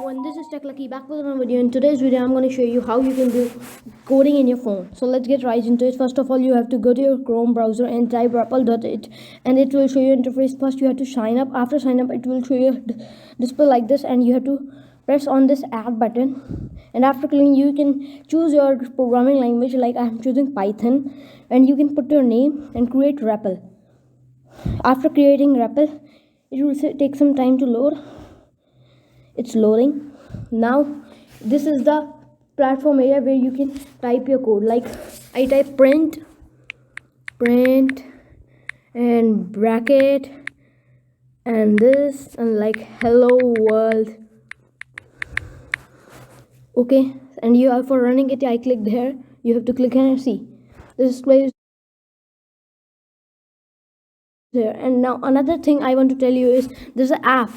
everyone, this is Tech Lucky back with another video. In today's video, I'm going to show you how you can do coding in your phone. So let's get right into it. First of all, you have to go to your Chrome browser and type rappel.it, and it will show you interface. First, you have to sign up. After sign up, it will show you display like this, and you have to press on this add button. And after clicking, you can choose your programming language. Like I'm choosing Python, and you can put your name and create rappel. After creating rappel, it will take some time to load. It's loading. Now this is the platform area where you can type your code. Like I type print and bracket and this and like hello world. Okay, and you are for running it, I click there. You have to click and see this display there. And now another thing I want to tell you is there's an app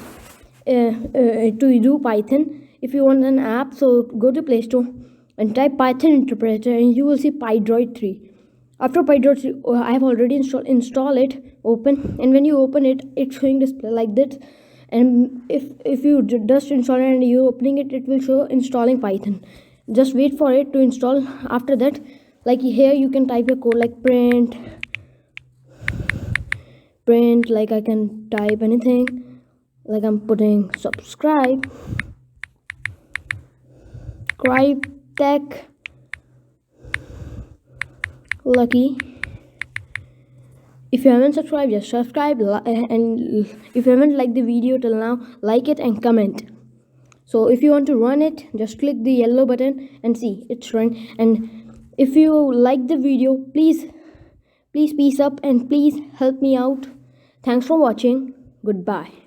to do Python. If you want an app, so go to Play Store and type Python interpreter, and you will see PyDroid 3. After PyDroid 3, I have already install it. Open, and when you open it, it's showing display like this. And if you just install it and you're opening it, it will show installing Python. Just wait for it to install. After that, like here, you can type your code like print, like I can type anything. Like I'm putting subscribe Tech Lucky. If you haven't subscribed, just subscribe, and if you haven't liked the video till now, like it and comment. So if you want to run it, just click the yellow button and see it's run. And if you like the video, please peace up and please help me out. Thanks for watching. Goodbye.